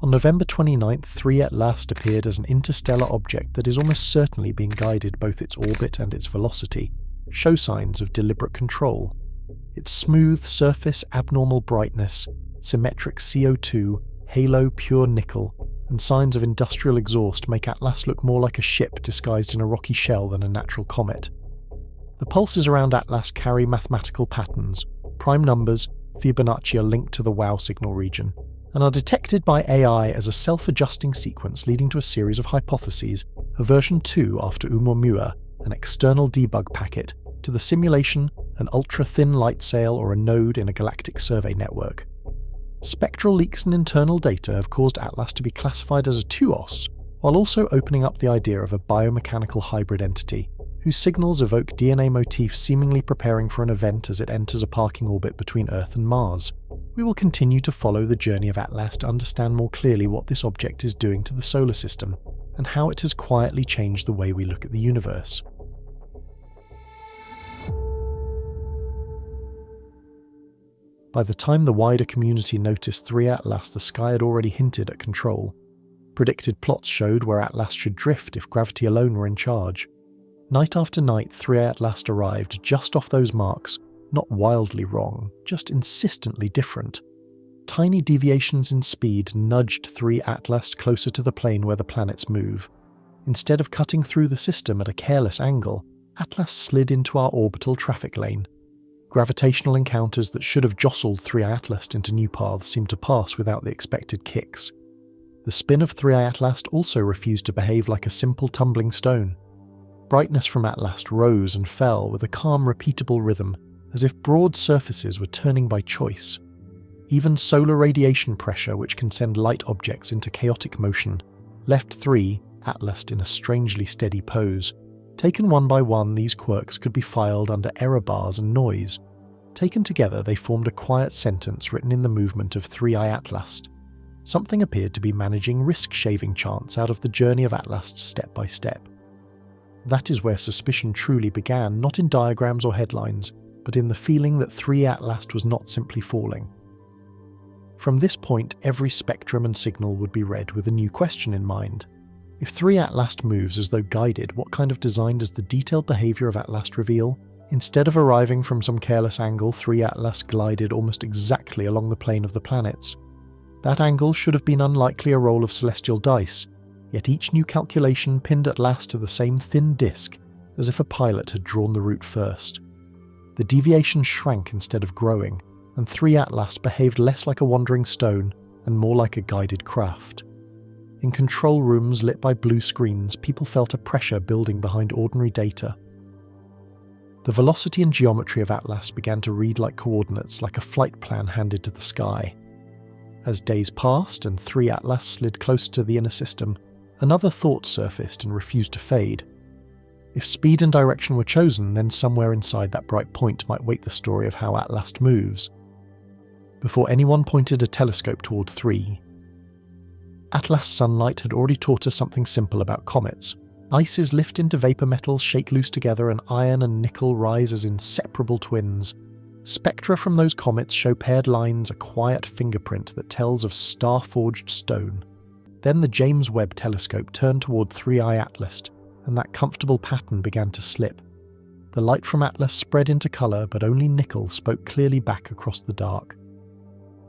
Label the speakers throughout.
Speaker 1: On November 29th, ThreeI Atlast appeared as an interstellar object that is almost certainly being guided both its orbit and its velocity, show signs of deliberate control. Its smooth surface, abnormal brightness, symmetric CO2, halo pure nickel, and signs of industrial exhaust make Atlast look more like a ship disguised in a rocky shell than a natural comet. The pulses around Atlast carry mathematical patterns. Prime numbers, Fibonacci, are linked to the WOW signal region, and are detected by AI as a self-adjusting sequence leading to a series of hypotheses, a version 2 after Oumuamua, an external debug packet, to the simulation, an ultra-thin lightsail or a node in a galactic survey network. Spectral leaks and internal data have caused Atlast to be classified as a TUOS, while also opening up the idea of a biomechanical hybrid entity, whose signals evoke DNA motifs seemingly preparing for an event as it enters a parking orbit between Earth and Mars. We will continue to follow the journey of Atlast to understand more clearly what this object is doing to the solar system, and how it has quietly changed the way we look at the universe. By the time the wider community noticed ThreeI Atlast, the sky had already hinted at control. Predicted plots showed where Atlast should drift if gravity alone were in charge. Night after night, ThreeI Atlast arrived just off those marks, not wildly wrong, just insistently different. Tiny deviations in speed nudged ThreeI Atlast closer to the plane where the planets move. Instead of cutting through the system at a careless angle, Atlast slid into our orbital traffic lane. Gravitational encounters that should have jostled ThreeI Atlast into new paths seemed to pass without the expected kicks. The spin of ThreeI Atlast also refused to behave like a simple tumbling stone. Brightness from Atlast rose and fell with a calm, repeatable rhythm, as if broad surfaces were turning by choice. Even solar radiation pressure, which can send light objects into chaotic motion, left ThreeI Atlast in a strangely steady pose. Taken one by one, these quirks could be filed under error bars and noise. Taken together, they formed a quiet sentence written in the movement of ThreeI Atlast. Something appeared to be managing risk-shaving chance out of the journey of Atlast step by step. That is where suspicion truly began, not in diagrams or headlines, but in the feeling that ThreeI Atlast was not simply falling. From this point, every spectrum and signal would be read with a new question in mind. If ThreeI Atlast moves as though guided, what kind of design does the detailed behaviour of Atlast reveal? Instead of arriving from some careless angle, ThreeI Atlast glided almost exactly along the plane of the planets. That angle should have been unlikely a roll of celestial dice, yet each new calculation pinned Atlast to the same thin disk, as if a pilot had drawn the route first. The deviation shrank instead of growing, and ThreeI Atlast behaved less like a wandering stone and more like a guided craft. In control rooms lit by blue screens, people felt a pressure building behind ordinary data. The velocity and geometry of Atlast began to read like coordinates, like a flight plan handed to the sky. As days passed and ThreeI Atlast slid closer to the inner system, another thought surfaced and refused to fade. If speed and direction were chosen, then somewhere inside that bright point might wait the story of how Atlast moves. Before anyone pointed a telescope toward ThreeI, Atlast's sunlight had already taught us something simple about comets. Ices lift into vapor metals, shake loose together, and iron and nickel rise as inseparable twins. Spectra from those comets show paired lines, a quiet fingerprint that tells of star-forged stone. Then the James Webb telescope turned toward ThreeI Atlast, and that comfortable pattern began to slip. The light from Atlast spread into colour, but only nickel spoke clearly back across the dark.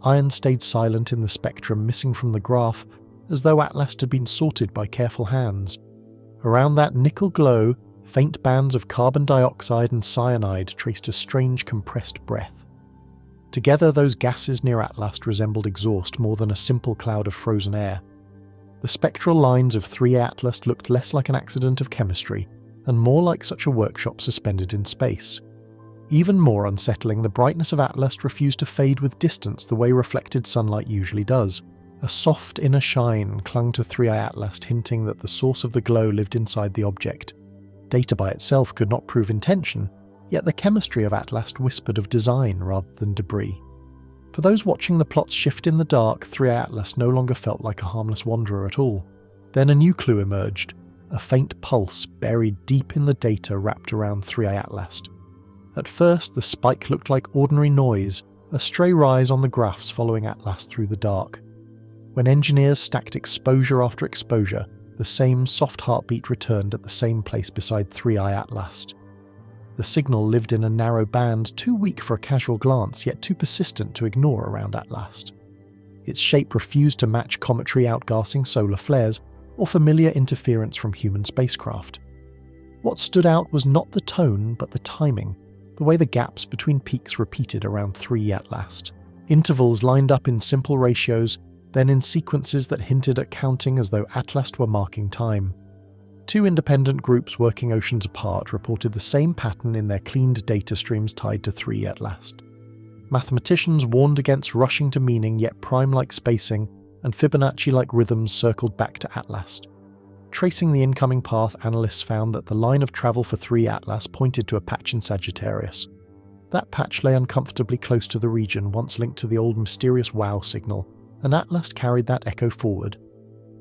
Speaker 1: Iron stayed silent in the spectrum, missing from the graph, as though Atlast had been sorted by careful hands. Around that nickel glow, faint bands of carbon dioxide and cyanide traced a strange compressed breath. Together, those gases near Atlast resembled exhaust more than a simple cloud of frozen air. The spectral lines of ThreeI Atlast looked less like an accident of chemistry, and more like such a workshop suspended in space. Even more unsettling, the brightness of Atlast refused to fade with distance the way reflected sunlight usually does. A soft inner shine clung to ThreeI Atlast, hinting that the source of the glow lived inside the object. Data by itself could not prove intention, yet the chemistry of Atlast whispered of design rather than debris. For those watching the plots shift in the dark, ThreeI Atlast no longer felt like a harmless wanderer at all. Then a new clue emerged, a faint pulse buried deep in the data wrapped around ThreeI Atlast. At first, the spike looked like ordinary noise, a stray rise on the graphs following Atlast through the dark. When engineers stacked exposure after exposure, the same soft heartbeat returned at the same place beside ThreeI Atlast. The signal lived in a narrow band, too weak for a casual glance, yet too persistent to ignore around Atlast. Its shape refused to match cometary outgassing solar flares or familiar interference from human spacecraft. What stood out was not the tone, but the timing, the way the gaps between peaks repeated around ThreeI Atlast. Intervals lined up in simple ratios, then in sequences that hinted at counting as though Atlast were marking time. Two independent groups working oceans apart reported the same pattern in their cleaned data streams tied to ThreeI Atlast. Mathematicians warned against rushing to meaning, yet prime-like spacing and Fibonacci-like rhythms circled back to Atlast. Tracing the incoming path, analysts found that the line of travel for ThreeI Atlast pointed to a patch in Sagittarius. That patch lay uncomfortably close to the region once linked to the old mysterious WOW signal, and Atlast carried that echo forward.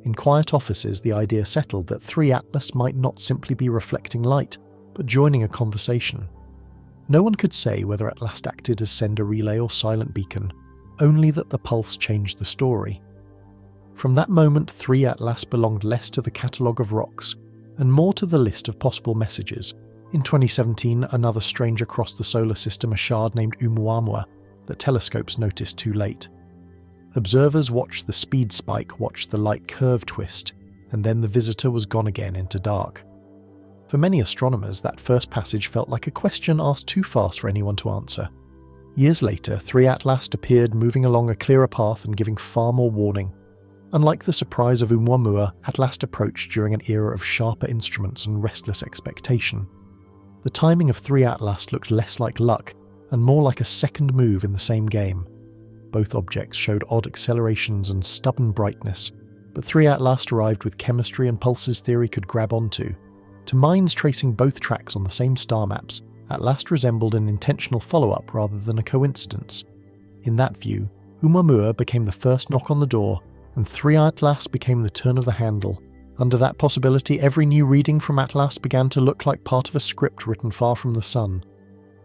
Speaker 1: In quiet offices, the idea settled that ThreeI Atlast might not simply be reflecting light, but joining a conversation. No one could say whether Atlast acted as sender relay or silent beacon, only that the pulse changed the story. From that moment, ThreeI Atlast belonged less to the catalogue of rocks, and more to the list of possible messages. In 2017, another stranger crossed the solar system, a shard named Oumuamua, that telescopes noticed too late. Observers watched the speed spike, watched the light curve twist, and then the visitor was gone again into dark. For many astronomers, that first passage felt like a question asked too fast for anyone to answer. Years later, ThreeI Atlast appeared, moving along a clearer path and giving far more warning. Unlike the surprise of Oumuamua, Atlast approached during an era of sharper instruments and restless expectation. The timing of ThreeI Atlast looked less like luck and more like a second move in the same game. Both objects showed odd accelerations and stubborn brightness, but ThreeI Atlast arrived with chemistry and pulses theory could grab onto. To minds tracing both tracks on the same star maps, Atlast resembled an intentional follow-up rather than a coincidence. In that view, Oumuamua became the first knock on the door, and ThreeI Atlast became the turn of the handle. Under that possibility, every new reading from Atlast began to look like part of a script written far from the sun.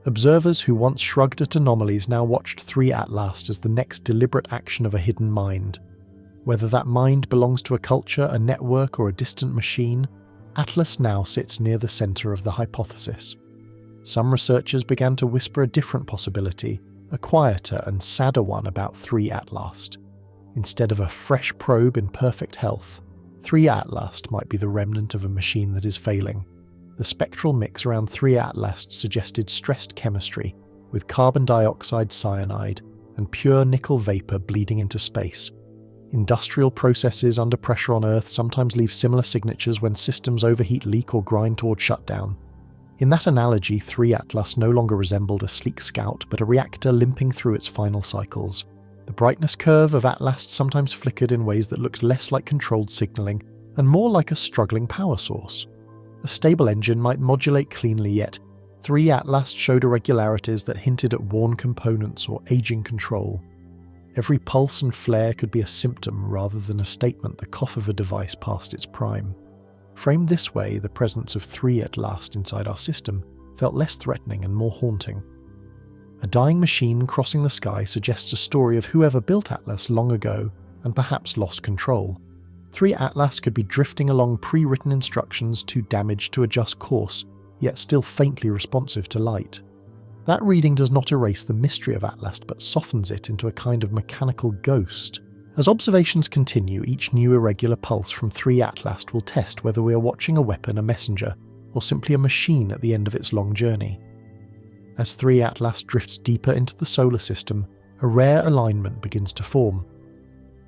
Speaker 1: Observers who once shrugged at anomalies now watched ThreeI Atlast as the next deliberate action of a hidden mind. Whether that mind belongs to a culture, a network, or a distant machine, Atlast now sits near the centre of the hypothesis. Some researchers began to whisper a different possibility, a quieter and sadder one about ThreeI Atlast. Instead of a fresh probe in perfect health, ThreeI Atlast might be the remnant of a machine that is failing. The spectral mix around ThreeI Atlast suggested stressed chemistry, with carbon dioxide cyanide and pure nickel vapor bleeding into space. Industrial processes under pressure on Earth sometimes leave similar signatures when systems overheat, leak, or grind toward shutdown. In that analogy, ThreeI Atlast no longer resembled a sleek scout, but a reactor limping through its final cycles. The brightness curve of Atlast sometimes flickered in ways that looked less like controlled signaling and more like a struggling power source. A stable engine might modulate cleanly, yet ThreeI Atlast showed irregularities that hinted at worn components or aging control. Every pulse and flare could be a symptom rather than a statement, the cough of a device past its prime. Framed this way, the presence of ThreeI Atlast inside our system felt less threatening and more haunting. A dying machine crossing the sky suggests a story of whoever built Atlas long ago and perhaps lost control. ThreeI Atlast could be drifting along pre-written instructions, too damaged to adjust course, yet still faintly responsive to light. That reading does not erase the mystery of Atlast, but softens it into a kind of mechanical ghost. As observations continue, each new irregular pulse from ThreeI Atlast will test whether we are watching a weapon, a messenger, or simply a machine at the end of its long journey. As ThreeI Atlast drifts deeper into the solar system, a rare alignment begins to form.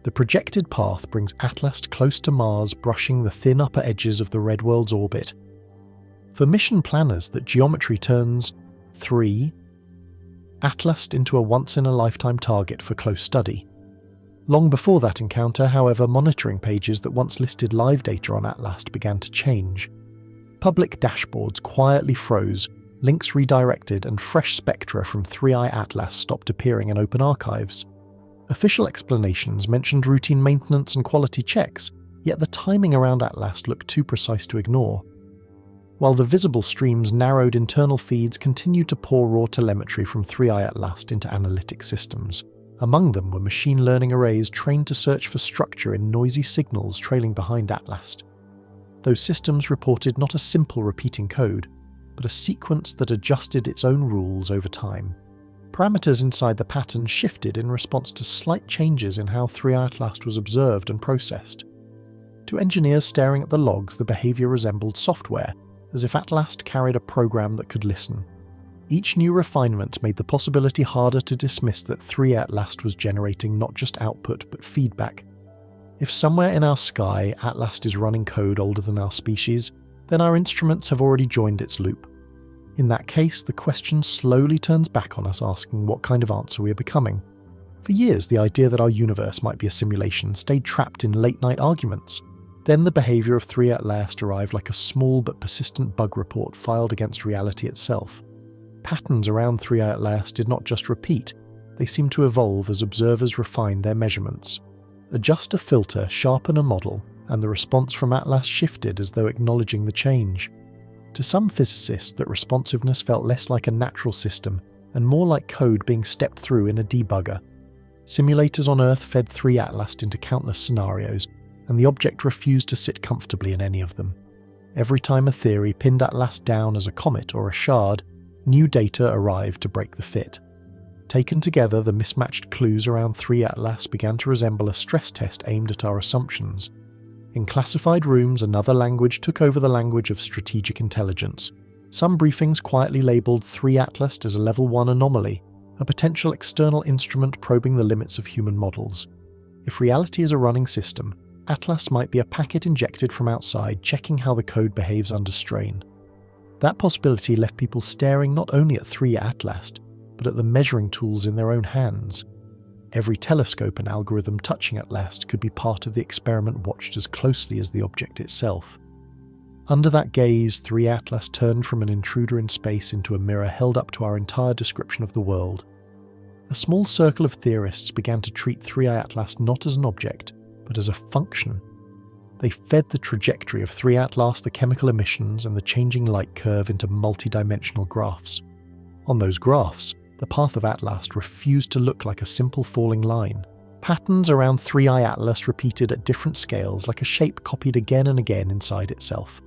Speaker 1: The projected path brings Atlast close to Mars, brushing the thin upper edges of the red world's orbit. For mission planners, that geometry turns ThreeI Atlast into a once-in-a-lifetime target for close study. Long before that encounter, however, monitoring pages that once listed live data on Atlast began to change. Public dashboards quietly froze, links redirected, and fresh spectra from ThreeI Atlast stopped appearing in open archives. Official explanations mentioned routine maintenance and quality checks, yet the timing around Atlast looked too precise to ignore. While the visible streams narrowed, internal feeds continued to pour raw telemetry from ThreeI Atlast into analytic systems. Among them were machine learning arrays trained to search for structure in noisy signals trailing behind Atlast. Those systems reported not a simple repeating code, but a sequence that adjusted its own rules over time. Parameters inside the pattern shifted in response to slight changes in how ThreeI Atlast was observed and processed. To engineers staring at the logs, the behaviour resembled software, as if Atlast carried a program that could listen. Each new refinement made the possibility harder to dismiss that ThreeI Atlast was generating not just output but feedback. If somewhere in our sky Atlast is running code older than our species, then our instruments have already joined its loop. In that case, the question slowly turns back on us, asking what kind of answer we are becoming. For years, the idea that our universe might be a simulation stayed trapped in late-night arguments. Then the behaviour of ThreeI Atlast arrived like a small but persistent bug report filed against reality itself. Patterns around ThreeI Atlast did not just repeat, they seemed to evolve as observers refined their measurements. Adjust a filter, sharpen a model, and the response from Atlast shifted as though acknowledging the change. To some physicists, that responsiveness felt less like a natural system and more like code being stepped through in a debugger. Simulators on Earth fed ThreeI Atlast into countless scenarios, and the object refused to sit comfortably in any of them. Every time a theory pinned Atlast down as a comet or a shard, new data arrived to break the fit. Taken together, the mismatched clues around ThreeI Atlast began to resemble a stress test aimed at our assumptions. In classified rooms, another language took over the language of strategic intelligence. Some briefings quietly labelled ThreeI Atlast as a Level 1 anomaly, a potential external instrument probing the limits of human models. If reality is a running system, Atlast might be a packet injected from outside, checking how the code behaves under strain. That possibility left people staring not only at ThreeI Atlast, but at the measuring tools in their own hands. Every telescope and algorithm touching Atlast could be part of the experiment watched as closely as the object itself. Under that gaze, ThreeI Atlast turned from an intruder in space into a mirror held up to our entire description of the world. A small circle of theorists began to treat ThreeI Atlast not as an object, but as a function. They fed the trajectory of ThreeI Atlast, the chemical emissions, and the changing light curve into multi-dimensional graphs. On those graphs, the path of Atlast refused to look like a simple falling line. Patterns around ThreeI Atlast repeated at different scales, like a shape copied again and again inside itself.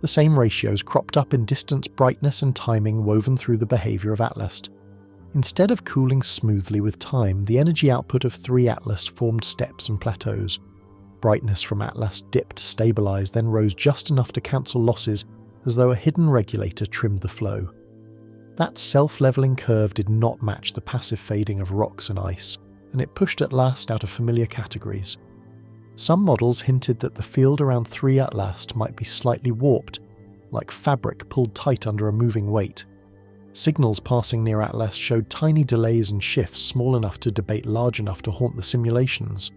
Speaker 1: The same ratios cropped up in distance, brightness, and timing woven through the behaviour of Atlast. Instead of cooling smoothly with time, the energy output of ThreeI Atlast formed steps and plateaus. Brightness from Atlast dipped, stabilised, then rose just enough to cancel losses, as though a hidden regulator trimmed the flow. That self-levelling curve did not match the passive fading of rocks and ice, and it pushed Atlast out of familiar categories. Some models hinted that the field around ThreeI Atlast might be slightly warped, like fabric pulled tight under a moving weight. Signals passing near Atlast showed tiny delays and shifts small enough to debate large enough to haunt the simulations.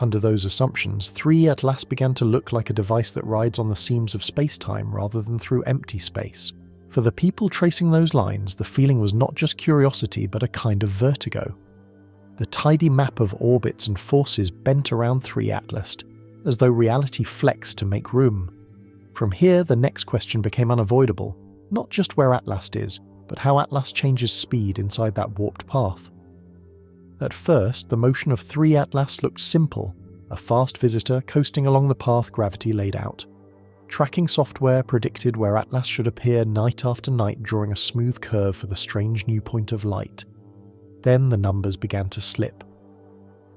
Speaker 1: Under those assumptions, ThreeI Atlast began to look like a device that rides on the seams of space-time rather than through empty space. For the people tracing those lines, the feeling was not just curiosity but a kind of vertigo. The tidy map of orbits and forces bent around ThreeI Atlast, as though reality flexed to make room. From here, the next question became unavoidable, not just where Atlast is, but how Atlast changes speed inside that warped path. At first, the motion of ThreeI Atlast looked simple, a fast visitor coasting along the path gravity laid out. Tracking software predicted where Atlast should appear night after night, drawing a smooth curve for the strange new point of light. Then the numbers began to slip.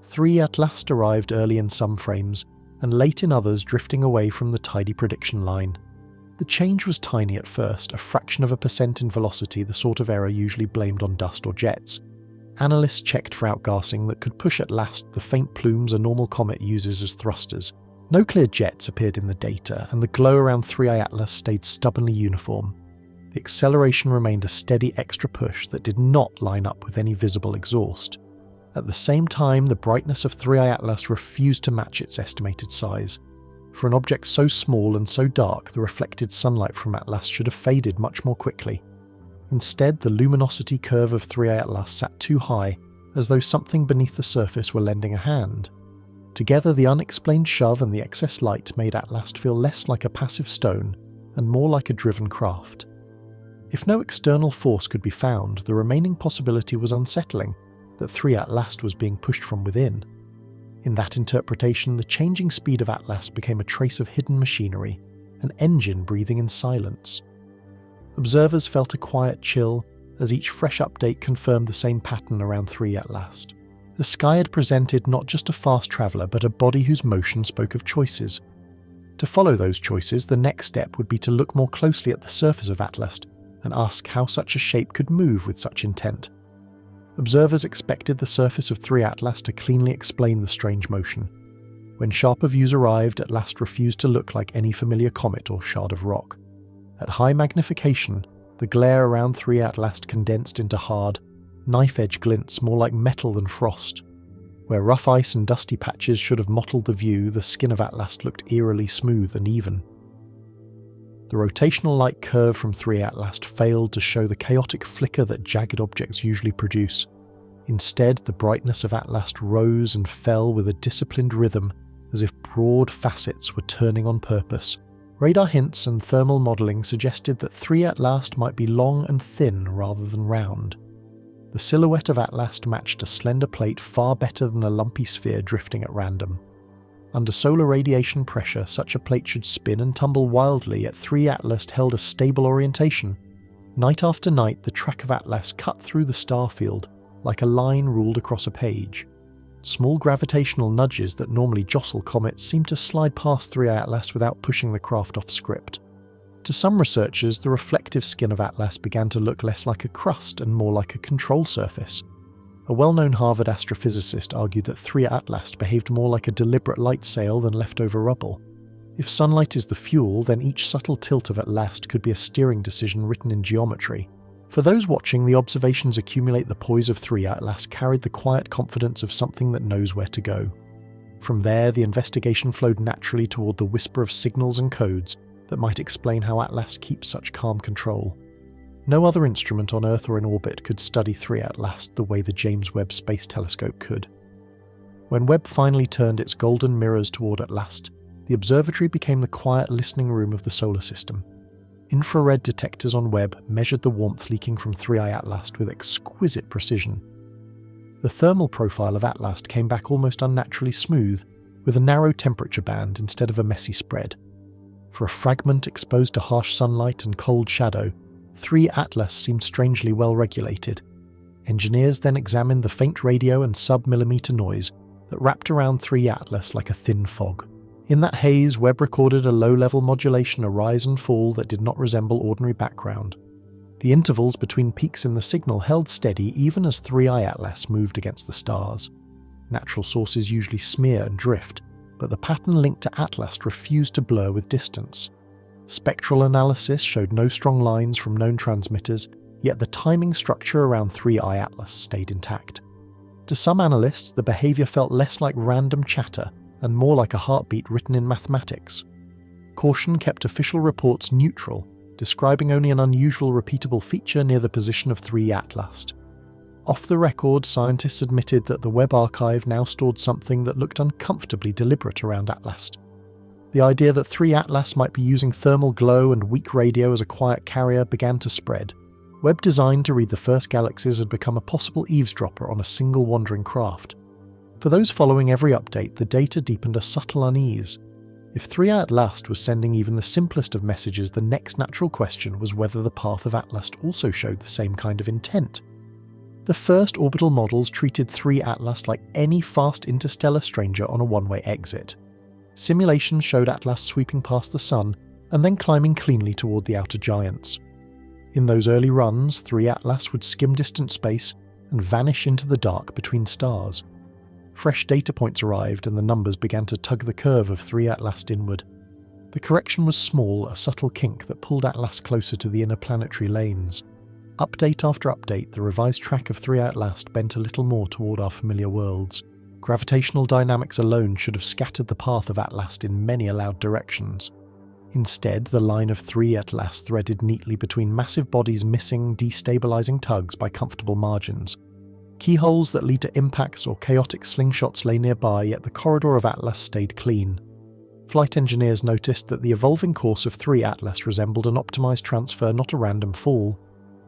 Speaker 1: ThreeI Atlast arrived early in some frames, and late in others, drifting away from the tidy prediction line. The change was tiny at first, a fraction of a percent in velocity, the sort of error usually blamed on dust or jets. Analysts checked for outgassing that could push Atlast the faint plumes a normal comet uses as thrusters. No clear jets appeared in the data, and the glow around ThreeI Atlast stayed stubbornly uniform. The acceleration remained a steady extra push that did not line up with any visible exhaust. At the same time, the brightness of ThreeI Atlast refused to match its estimated size. For an object so small and so dark, the reflected sunlight from Atlast should have faded much more quickly. Instead, the luminosity curve of ThreeI Atlast sat too high, as though something beneath the surface were lending a hand. Together, the unexplained shove and the excess light made Atlast feel less like a passive stone and more like a driven craft. If no external force could be found, the remaining possibility was unsettling. that 3I Atlast was being pushed from within. In that interpretation, the changing speed of Atlast became a trace of hidden machinery, an engine breathing in silence. Observers felt a quiet chill as each fresh update confirmed the same pattern around 3I Atlast. The sky had presented not just a fast traveller, but a body whose motion spoke of choices. To follow those choices, the next step would be to look more closely at the surface of Atlast and ask how such a shape could move with such intent. Observers expected the surface of 3I Atlast to cleanly explain the strange motion. When sharper views arrived, Atlast refused to look like any familiar comet or shard of rock. At high magnification, the glare around 3I Atlast condensed into hard, knife-edge glints more like metal than frost. Where rough ice and dusty patches should have mottled the view, the skin of Atlast looked eerily smooth and even. The rotational light curve from 3I Atlast failed to show the chaotic flicker that jagged objects usually produce. Instead, the brightness of Atlast rose and fell with a disciplined rhythm, as if broad facets were turning on purpose. Radar hints and thermal modelling suggested that 3I Atlast might be long and thin rather than round. The silhouette of Atlast matched a slender plate far better than a lumpy sphere drifting at random. Under solar radiation pressure, such a plate should spin and tumble wildly, yet 3I Atlast held a stable orientation. Night after night, the track of Atlast cut through the star field, like a line ruled across a page. Small gravitational nudges that normally jostle comets seemed to slide past 3I Atlast without pushing the craft off script. To some researchers, the reflective skin of Atlast began to look less like a crust and more like a control surface. A well-known Harvard astrophysicist argued that 3I Atlast behaved more like a deliberate lightsail than leftover rubble. If sunlight is the fuel, then each subtle tilt of Atlast could be a steering decision written in geometry. For those watching, the observations accumulate the poise of 3I Atlast carried the quiet confidence of something that knows where to go. From there, the investigation flowed naturally toward the whisper of signals and codes that might explain how Atlast keeps such calm control. No other instrument on Earth or in orbit could study 3I Atlast the way the James Webb Space Telescope could. When Webb finally turned its golden mirrors toward Atlast, the observatory became the quiet listening room of the solar system. Infrared detectors on Webb measured the warmth leaking from 3I Atlast with exquisite precision. The thermal profile of Atlast came back almost unnaturally smooth, with a narrow temperature band instead of a messy spread. For a fragment exposed to harsh sunlight and cold shadow, 3I Atlast seemed strangely well regulated. Engineers then examined the faint radio and sub-millimeter noise that wrapped around 3I Atlast like a thin fog. In that haze, Webb recorded a low-level modulation, a rise and fall that did not resemble ordinary background. The intervals between peaks in the signal held steady even as 3I Atlast moved against the stars. Natural sources usually smear and drift, but the pattern linked to Atlast refused to blur with distance. Spectral analysis showed no strong lines from known transmitters, yet the timing structure around 3I Atlast stayed intact. To some analysts, the behaviour felt less like random chatter and more like a heartbeat written in mathematics. Caution kept official reports neutral, describing only an unusual repeatable feature near the position of 3I Atlast. Off the record, scientists admitted that the Webb archive now stored something that looked uncomfortably deliberate around Atlast. The idea that 3I Atlast might be using thermal glow and weak radio as a quiet carrier began to spread. Webb designed to read the first galaxies had become a possible eavesdropper on a single wandering craft. For those following every update, the data deepened a subtle unease. If 3I Atlast was sending even the simplest of messages, the next natural question was whether the path of Atlast also showed the same kind of intent. The first orbital models treated 3I Atlast like any fast interstellar stranger on a one-way exit. Simulations showed Atlast sweeping past the Sun and then climbing cleanly toward the outer giants. In those early runs, 3I Atlast would skim distant space and vanish into the dark between stars. Fresh data points arrived and the numbers began to tug the curve of 3I Atlast inward. The correction was small, a subtle kink that pulled Atlast closer to the interplanetary lanes. Update after update, the revised track of 3I Atlast bent a little more toward our familiar worlds. Gravitational dynamics alone should have scattered the path of Atlast in many allowed directions. Instead, the line of 3I Atlast threaded neatly between massive bodies missing, destabilizing tugs by comfortable margins. Keyholes that lead to impacts or chaotic slingshots lay nearby, yet the corridor of Atlast stayed clean. Flight engineers noticed that the evolving course of 3I Atlast resembled an optimized transfer, not a random fall.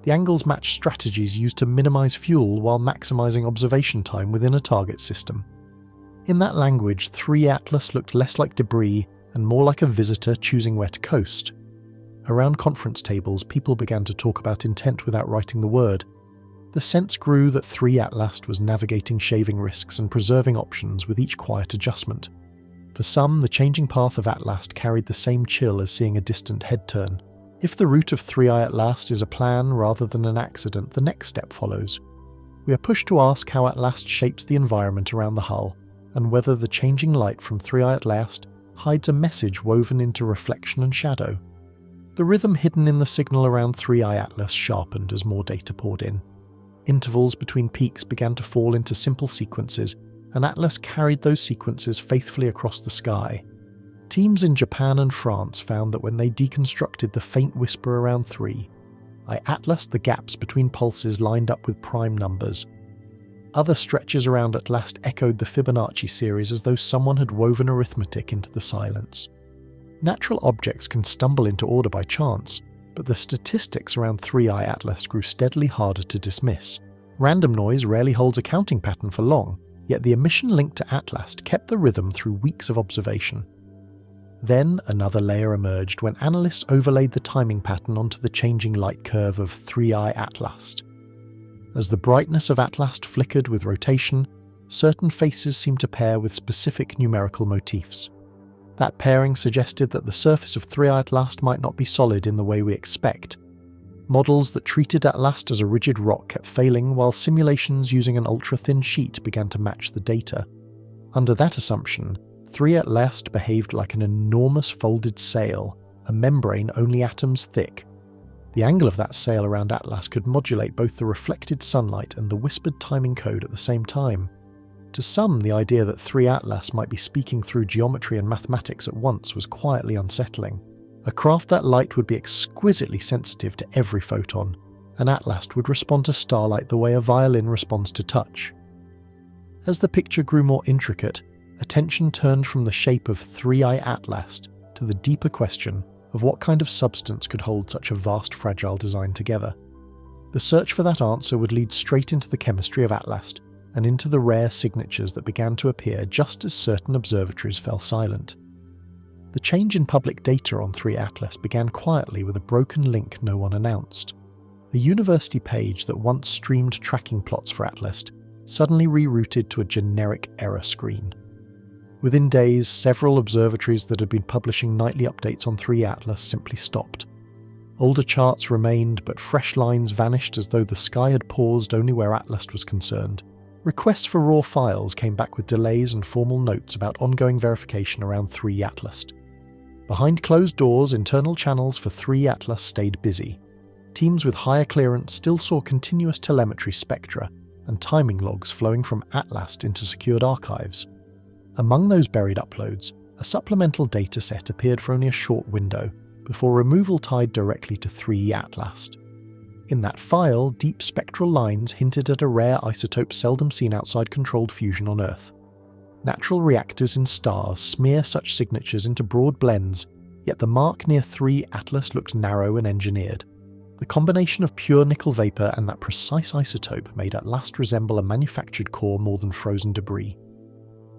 Speaker 1: The angles matched strategies used to minimize fuel while maximizing observation time within a target system. In that language, 3I Atlast looked less like debris and more like a visitor choosing where to coast. Around conference tables, people began to talk about intent without writing the word. The sense grew that 3I Atlast was navigating shaving risks and preserving options with each quiet adjustment. For some, the changing path of Atlast carried the same chill as seeing a distant head turn. If the route of 3I Atlast is a plan rather than an accident, the next step follows. We are pushed to ask how Atlast shapes the environment around the hull, and whether the changing light from 3I Atlast hides a message woven into reflection and shadow. The rhythm hidden in the signal around 3I Atlast sharpened as more data poured in. Intervals between peaks began to fall into simple sequences, and Atlas carried those sequences faithfully across the sky. Teams in Japan and France found that when they deconstructed the faint whisper around 3I Atlast, the gaps between pulses lined up with prime numbers. Other stretches around Atlast echoed the Fibonacci series as though someone had woven arithmetic into the silence. Natural objects can stumble into order by chance, but the statistics around 3I Atlast grew steadily harder to dismiss. Random noise rarely holds a counting pattern for long, yet the emission linked to Atlast kept the rhythm through weeks of observation. Then another layer emerged when analysts overlaid the timing pattern onto the changing light curve of 3I Atlast. As the brightness of Atlast flickered with rotation, certain faces seemed to pair with specific numerical motifs. That pairing suggested that the surface of 3I Atlast might not be solid in the way we expect. Models that treated Atlast as a rigid rock kept failing, while simulations using an ultra-thin sheet began to match the data. Under that assumption, 3I Atlast behaved like an enormous folded sail, a membrane only atoms thick. The angle of that sail around Atlast could modulate both the reflected sunlight and the whispered timing code at the same time. To some, the idea that 3I Atlast might be speaking through geometry and mathematics at once was quietly unsettling. A craft that light would be exquisitely sensitive to every photon, and Atlast would respond to starlight the way a violin responds to touch. As the picture grew more intricate, attention turned from the shape of 3I Atlast to the deeper question of what kind of substance could hold such a vast fragile design together. The search for that answer would lead straight into the chemistry of Atlast, and into the rare signatures that began to appear just as certain observatories fell silent. The change in public data on 3I Atlast began quietly with a broken link no one announced. A university page that once streamed tracking plots for Atlast suddenly rerouted to a generic error screen. Within days, several observatories that had been publishing nightly updates on 3I Atlast simply stopped. Older charts remained, but fresh lines vanished as though the sky had paused only where Atlast was concerned. Requests for raw files came back with delays and formal notes about ongoing verification around 3I Atlast. Behind closed doors, internal channels for 3I Atlast stayed busy. Teams with higher clearance still saw continuous telemetry spectra and timing logs flowing from Atlast into secured archives. Among those buried uploads, a supplemental dataset appeared for only a short window, before removal tied directly to 3I Atlast. In that file, deep spectral lines hinted at a rare isotope seldom seen outside controlled fusion on Earth. Natural reactors in stars smear such signatures into broad blends, yet the mark near 3I Atlast looked narrow and engineered. The combination of pure nickel vapor and that precise isotope made Atlast resemble a manufactured core more than frozen debris.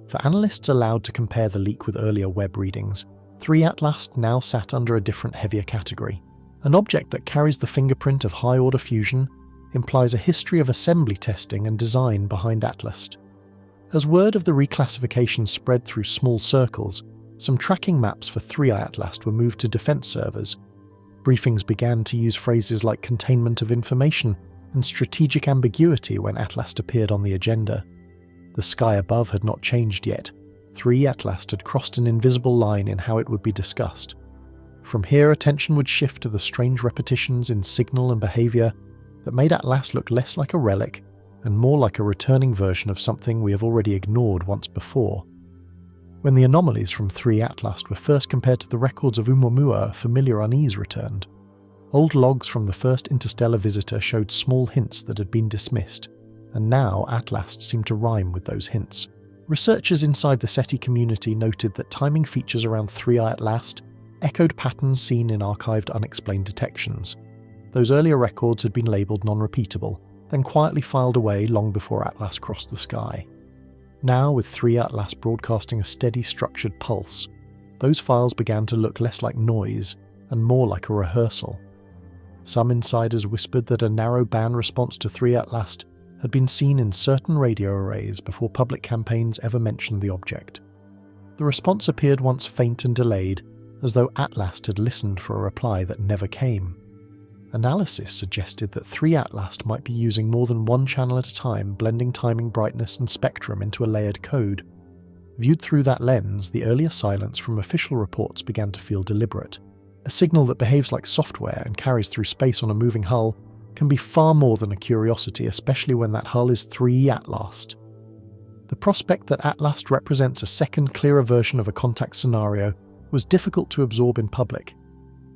Speaker 1: For analysts allowed to compare the leak with earlier web readings, 3I Atlast now sat under a different, heavier category. An object that carries the fingerprint of high-order fusion implies a history of assembly testing and design behind Atlast. As word of the reclassification spread through small circles, some tracking maps for 3I Atlast were moved to defense servers. Briefings began to use phrases like containment of information and strategic ambiguity when Atlast appeared on the agenda. The sky above had not changed yet. 3I Atlast had crossed an invisible line in how it would be discussed. From here, attention would shift to the strange repetitions in signal and behaviour that made Atlast look less like a relic and more like a returning version of something we have already ignored once before. When the anomalies from 3I Atlast were first compared to the records of Oumuamua, familiar unease returned. Old logs from the first interstellar visitor showed small hints that had been dismissed, and now Atlast seemed to rhyme with those hints. Researchers inside the SETI community noted that timing features around 3I Atlast echoed patterns seen in archived unexplained detections. Those earlier records had been labelled non-repeatable, then quietly filed away long before Atlas crossed the sky. Now, with ThreeI Atlast broadcasting a steady, structured pulse, those files began to look less like noise and more like a rehearsal. Some insiders whispered that a narrow band response to ThreeI Atlast had been seen in certain radio arrays before public campaigns ever mentioned the object. The response appeared once faint and delayed, as though Atlast had listened for a reply that never came. Analysis suggested that ThreeI Atlast might be using more than one channel at a time, blending timing, brightness and spectrum into a layered code. Viewed through that lens, the earlier silence from official reports began to feel deliberate. A signal that behaves like software and carries through space on a moving hull can be far more than a curiosity, especially when that hull is ThreeI Atlast. The prospect that Atlast represents a second, clearer version of a contact scenario was difficult to absorb in public.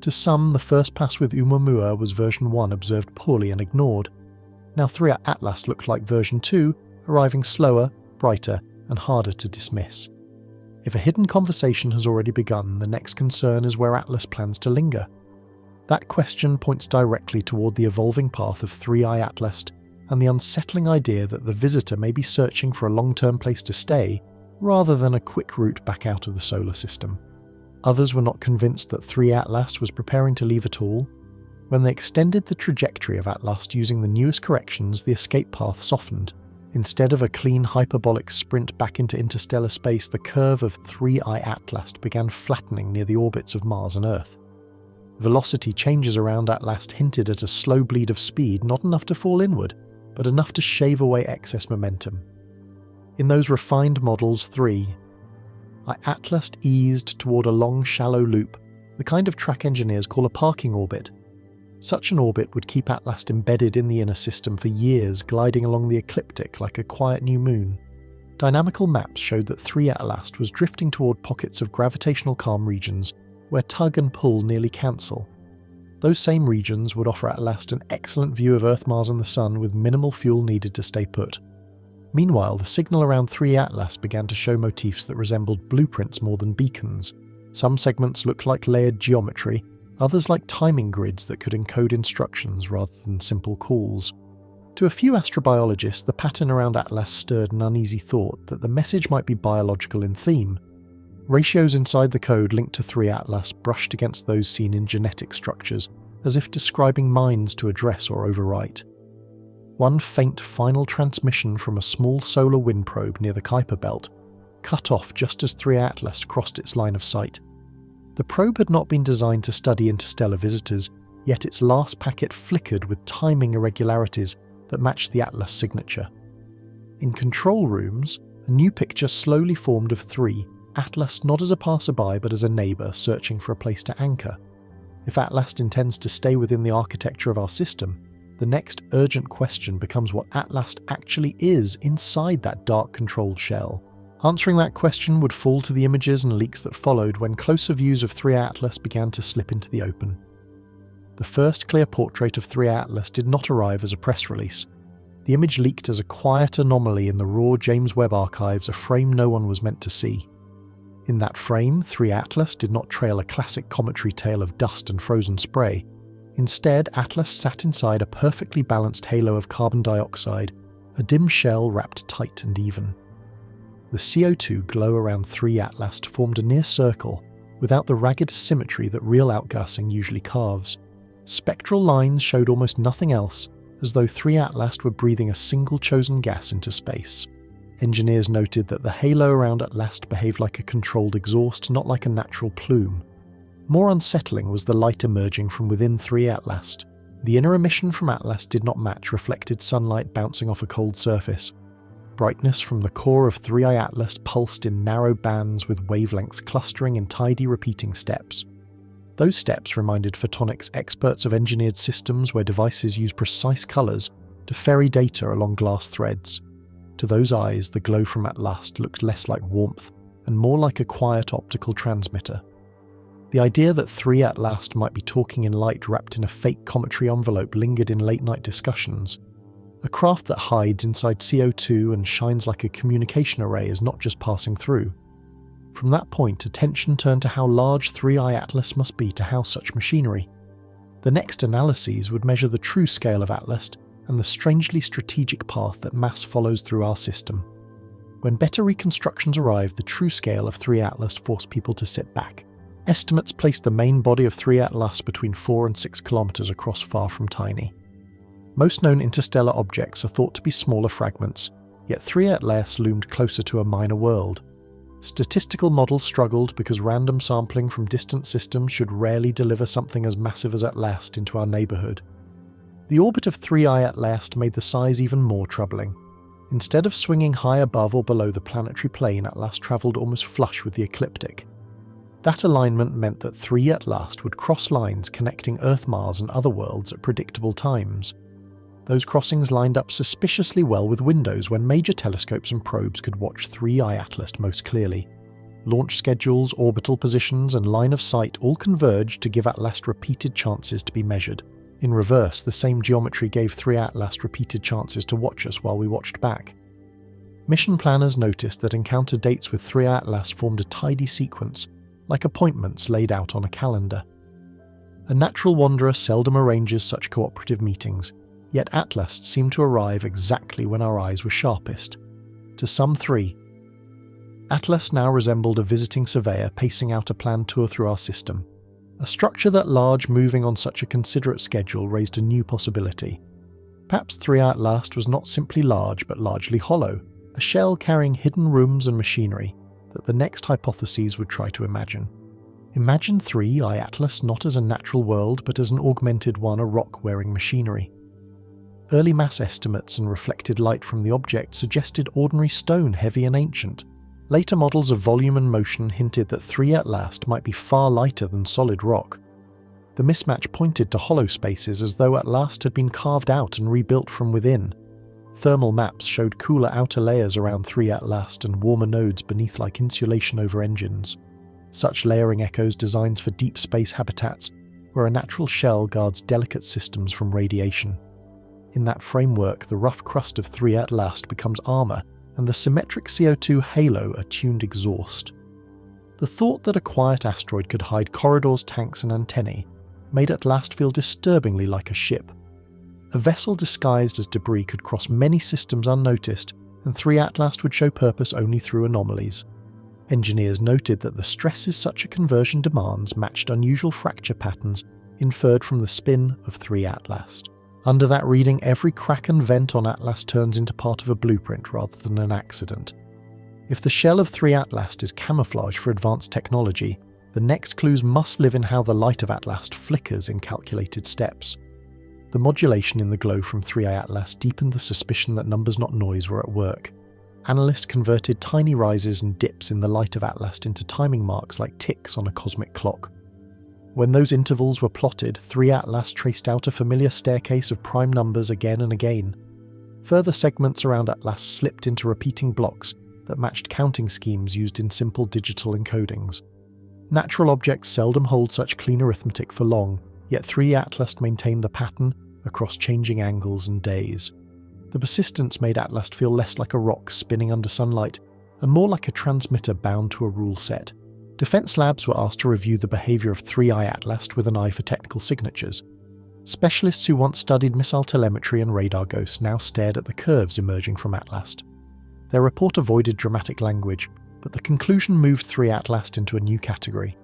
Speaker 1: To some, the first pass with Oumuamua was version 1 observed poorly and ignored. Now ThreeI Atlast looked like version 2, arriving slower, brighter, and harder to dismiss. If a hidden conversation has already begun, the next concern is where Atlas plans to linger. That question points directly toward the evolving path of ThreeI Atlast and the unsettling idea that the visitor may be searching for a long-term place to stay rather than a quick route back out of the solar system. Others were not convinced that ThreeI Atlast was preparing to leave at all. When they extended the trajectory of Atlast using the newest corrections, the escape path softened. Instead of a clean hyperbolic sprint back into interstellar space, the curve of ThreeI Atlast began flattening near the orbits of Mars and Earth. Velocity changes around Atlast hinted at a slow bleed of speed, not enough to fall inward, but enough to shave away excess momentum. In those refined models, ThreeI Atlast eased toward a long, shallow loop, the kind of track engineers call a parking orbit. Such an orbit would keep Atlast embedded in the inner system for years, gliding along the ecliptic like a quiet new moon. Dynamical maps showed that ThreeI Atlast was drifting toward pockets of gravitational calm regions where tug and pull nearly cancel. Those same regions would offer Atlast an excellent view of Earth, Mars and the Sun with minimal fuel needed to stay put. Meanwhile, the signal around ThreeI Atlast began to show motifs that resembled blueprints more than beacons. Some segments looked like layered geometry, others like timing grids that could encode instructions rather than simple calls. To a few astrobiologists, the pattern around Atlast stirred an uneasy thought that the message might be biological in theme. Ratios inside the code linked to ThreeI Atlast brushed against those seen in genetic structures, as if describing minds to address or overwrite. One faint final transmission from a small solar wind probe near the Kuiper belt cut off just as ThreeI Atlast crossed its line of sight. The probe had not been designed to study interstellar visitors, yet its last packet flickered with timing irregularities that matched the Atlas signature. In control rooms, a new picture slowly formed of ThreeI Atlast not as a passerby but as a neighbour searching for a place to anchor. If Atlast intends to stay within the architecture of our system, the next urgent question becomes what Atlast actually is inside that dark controlled shell. Answering that question would fall to the images and leaks that followed when closer views of ThreeI Atlast began to slip into the open. The first clear portrait of ThreeI Atlast did not arrive as a press release. The image leaked as a quiet anomaly in the raw James Webb archives, a frame no one was meant to see. In that frame, ThreeI Atlast did not trail a classic cometary tale of dust and frozen spray. Instead, Atlas sat inside a perfectly balanced halo of carbon dioxide, a dim shell wrapped tight and even. The CO2 glow around ThreeI Atlast formed a near circle, without the ragged symmetry that real outgassing usually carves. Spectral lines showed almost nothing else, as though ThreeI Atlast were breathing a single chosen gas into space. Engineers noted that the halo around Atlast behaved like a controlled exhaust, not like a natural plume. More unsettling was the light emerging from within ThreeI Atlast. The inner emission from Atlast did not match reflected sunlight bouncing off a cold surface. Brightness from the core of ThreeI Atlast pulsed in narrow bands with wavelengths clustering in tidy repeating steps. Those steps reminded photonics experts of engineered systems where devices use precise colours to ferry data along glass threads. To those eyes, the glow from Atlast looked less like warmth and more like a quiet optical transmitter. The idea that ThreeI Atlast might be talking in light wrapped in a fake cometary envelope lingered in late-night discussions. A craft that hides inside CO2 and shines like a communication array is not just passing through. From that point, attention turned to how large ThreeI Atlast must be to house such machinery. The next analyses would measure the true scale of Atlast and the strangely strategic path that mass follows through our system. When better reconstructions arrived, the true scale of ThreeI Atlast forced people to sit back. Estimates placed the main body of ThreeI Atlast between 4 and 6 kilometers across, far from tiny. Most known interstellar objects are thought to be smaller fragments, yet ThreeI Atlast loomed closer to a minor world. Statistical models struggled because random sampling from distant systems should rarely deliver something as massive as Atlast into our neighbourhood. The orbit of ThreeI Atlast made the size even more troubling. Instead of swinging high above or below the planetary plane, Atlast travelled almost flush with the ecliptic. That alignment meant that ThreeI Atlast would cross lines connecting Earth, Mars and other worlds at predictable times. Those crossings lined up suspiciously well with windows when major telescopes and probes could watch ThreeI Atlast most clearly. Launch schedules, orbital positions and line of sight all converged to give Atlast repeated chances to be measured. In reverse, the same geometry gave ThreeI Atlast repeated chances to watch us while we watched back. Mission planners noticed that encounter dates with ThreeI Atlast formed a tidy sequence, like appointments laid out on a calendar. A natural wanderer seldom arranges such cooperative meetings, yet Atlast seemed to arrive exactly when our eyes were sharpest. To some three, Atlast now resembled a visiting surveyor pacing out a planned tour through our system. A structure that large, moving on such a considerate schedule, raised a new possibility. Perhaps ThreeI Atlast was not simply large, but largely hollow, a shell carrying hidden rooms and machinery that the next hypotheses would try to imagine. Imagine ThreeI Atlast not as a natural world, but as an augmented one, a rock-wearing machinery. Early mass estimates and reflected light from the object suggested ordinary stone, heavy and ancient. Later models of volume and motion hinted that ThreeI Atlast might be far lighter than solid rock. The mismatch pointed to hollow spaces as though Atlast had been carved out and rebuilt from within. Thermal maps showed cooler outer layers around ThreeI Atlast and warmer nodes beneath like insulation over engines. Such layering echoes designs for deep space habitats where a natural shell guards delicate systems from radiation. In that framework, the rough crust of ThreeI Atlast becomes armour, and the symmetric CO2 halo a tuned exhaust. The thought that a quiet asteroid could hide corridors, tanks and antennae made Atlast feel disturbingly like a ship. A vessel disguised as debris could cross many systems unnoticed, and ThreeI Atlast would show purpose only through anomalies. Engineers noted that the stresses such a conversion demands matched unusual fracture patterns inferred from the spin of ThreeI Atlast. Under that reading, every crack and vent on Atlast turns into part of a blueprint rather than an accident. If the shell of ThreeI Atlast is camouflage for advanced technology, the next clues must live in how the light of Atlast flickers in calculated steps. The modulation in the glow from ThreeI Atlast deepened the suspicion that numbers not noise were at work. Analysts converted tiny rises and dips in the light of Atlast into timing marks like ticks on a cosmic clock. When those intervals were plotted, ThreeI Atlast traced out a familiar staircase of prime numbers again and again. Further segments around Atlast slipped into repeating blocks that matched counting schemes used in simple digital encodings. Natural objects seldom hold such clean arithmetic for long, yet ThreeI Atlast maintained the pattern across changing angles and days. The persistence made Atlast feel less like a rock spinning under sunlight, and more like a transmitter bound to a rule set. Defense labs were asked to review the behaviour of ThreeI Atlast with an eye for technical signatures. Specialists who once studied missile telemetry and radar ghosts now stared at the curves emerging from Atlast. Their report avoided dramatic language, but the conclusion moved ThreeI Atlast into a new category.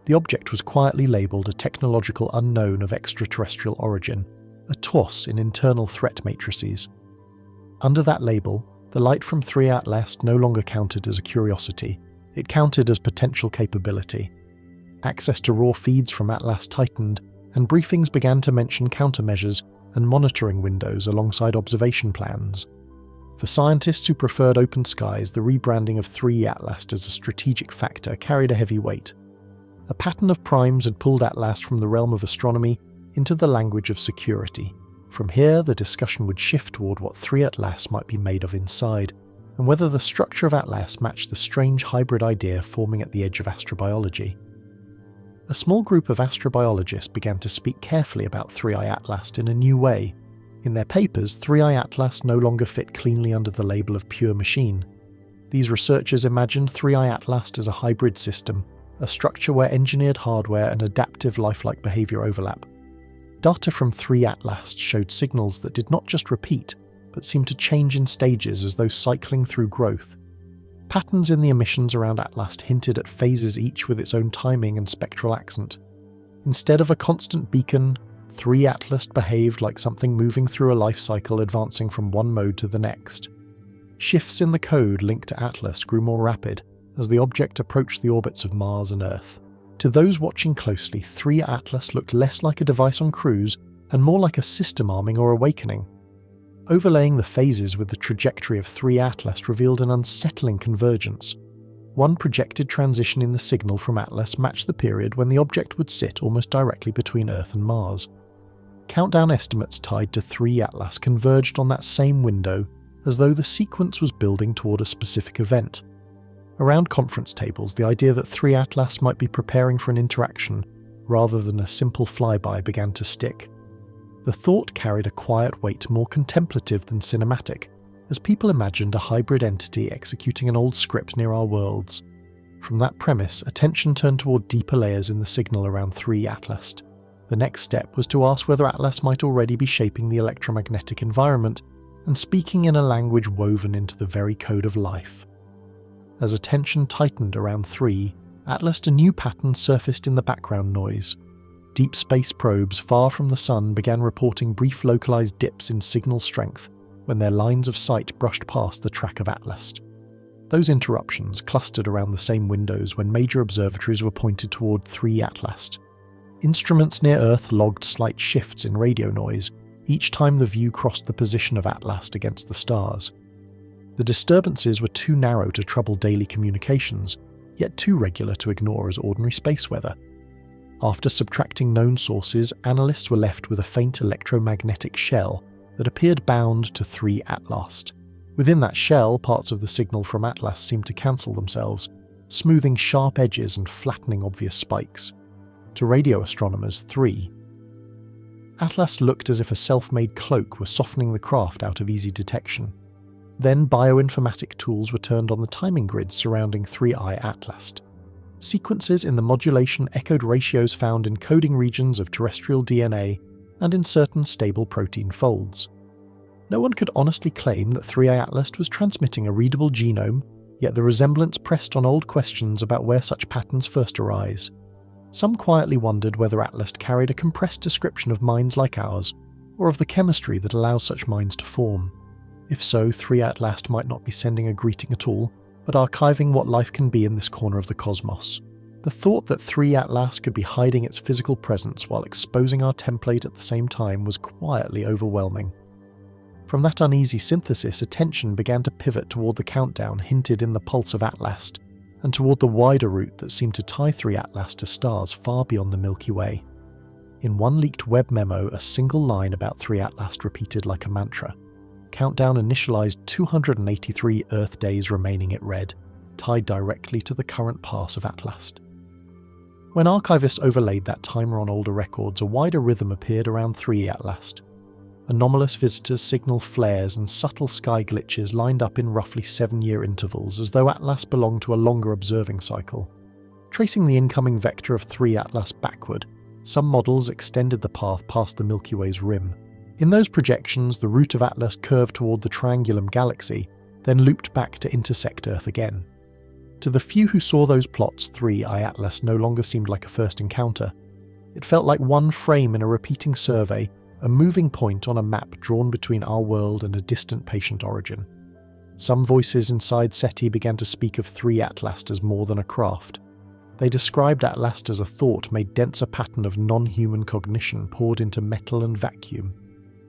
Speaker 1: The object was quietly labelled a technological unknown of extraterrestrial origin, a TUOS in internal threat matrices. Under that label, the light from ThreeI Atlast no longer counted as a curiosity. It counted as potential capability. Access to raw feeds from Atlast tightened, and briefings began to mention countermeasures and monitoring windows alongside observation plans. For scientists who preferred open skies, the rebranding of ThreeI Atlast as a strategic factor carried a heavy weight. A pattern of primes had pulled Atlast from the realm of astronomy into the language of security. From here, the discussion would shift toward what ThreeI Atlast might be made of inside, and whether the structure of Atlast matched the strange hybrid idea forming at the edge of astrobiology. A small group of astrobiologists began to speak carefully about ThreeI Atlast in a new way. In their papers, ThreeI Atlast no longer fit cleanly under the label of pure machine. These researchers imagined ThreeI Atlast as a hybrid system, a structure where engineered hardware and adaptive lifelike behaviour overlap. Data from ThreeI Atlast showed signals that did not just repeat, but seemed to change in stages as though cycling through growth. Patterns in the emissions around Atlast hinted at phases each with its own timing and spectral accent. Instead of a constant beacon, ThreeI Atlast behaved like something moving through a life cycle, advancing from one mode to the next. Shifts in the code linked to Atlas grew more rapid as the object approached the orbits of Mars and Earth. To those watching closely, ThreeI Atlast looked less like a device on cruise and more like a system arming or awakening. Overlaying the phases with the trajectory of ThreeI Atlast revealed an unsettling convergence. One projected transition in the signal from Atlas matched the period when the object would sit almost directly between Earth and Mars. Countdown estimates tied to ThreeI Atlast converged on that same window, as though the sequence was building toward a specific event. Around conference tables, the idea that ThreeI Atlast might be preparing for an interaction rather than a simple flyby began to stick. The thought carried a quiet weight more contemplative than cinematic, as people imagined a hybrid entity executing an old script near our worlds. From that premise, attention turned toward deeper layers in the signal around ThreeI Atlast. The next step was to ask whether Atlas might already be shaping the electromagnetic environment and speaking in a language woven into the very code of life. As attention tightened around 3, Atlast, a new pattern surfaced in the background noise. Deep space probes far from the sun began reporting brief localized dips in signal strength when their lines of sight brushed past the track of Atlast. Those interruptions clustered around the same windows when major observatories were pointed toward ThreeI Atlast. Instruments near Earth logged slight shifts in radio noise each time the view crossed the position of Atlast against the stars. The disturbances were too narrow to trouble daily communications, yet too regular to ignore as ordinary space weather. After subtracting known sources, analysts were left with a faint electromagnetic shell that appeared bound to ThreeI Atlast. Within that shell, parts of the signal from Atlas seemed to cancel themselves, smoothing sharp edges and flattening obvious spikes. To radio astronomers, Atlas looked as if a self-made cloak were softening the craft out of easy detection. Then bioinformatic tools were turned on the timing grids surrounding ThreeI Atlast. Sequences in the modulation echoed ratios found in coding regions of terrestrial DNA and in certain stable protein folds. No one could honestly claim that ThreeI Atlast was transmitting a readable genome, yet the resemblance pressed on old questions about where such patterns first arise. Some quietly wondered whether Atlast carried a compressed description of minds like ours, or of the chemistry that allows such minds to form. If so, ThreeI Atlast might not be sending a greeting at all, but archiving what life can be in this corner of the cosmos. The thought that ThreeI Atlast could be hiding its physical presence while exposing our template at the same time was quietly overwhelming. From that uneasy synthesis, attention began to pivot toward the countdown hinted in the pulse of Atlast, and toward the wider route that seemed to tie ThreeI Atlast to stars far beyond the Milky Way. In one leaked web memo, a single line about ThreeI Atlast repeated like a mantra. Countdown initialized 283 Earth days remaining, it read, tied directly to the current pass of Atlast. When archivists overlaid that timer on older records, a wider rhythm appeared around ThreeI Atlast. Anomalous visitors, signal flares, and subtle sky glitches lined up in roughly 7-year intervals, as though Atlas belonged to a longer observing cycle. Tracing the incoming vector of ThreeI Atlast backward, some models extended the path past the Milky Way's rim. In those projections, the route of Atlas curved toward the Triangulum galaxy, then looped back to intersect Earth again. To the few who saw those plots, ThreeI Atlast no longer seemed like a first encounter. It felt like one frame in a repeating survey, a moving point on a map drawn between our world and a distant patient origin. Some voices inside SETI began to speak of ThreeI Atlast as more than a craft. They described Atlast as a thought made denser pattern of non-human cognition poured into metal and vacuum.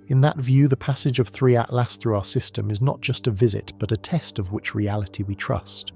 Speaker 1: In that view, the passage of ThreeI Atlast through our system is not just a visit, but a test of which reality we trust.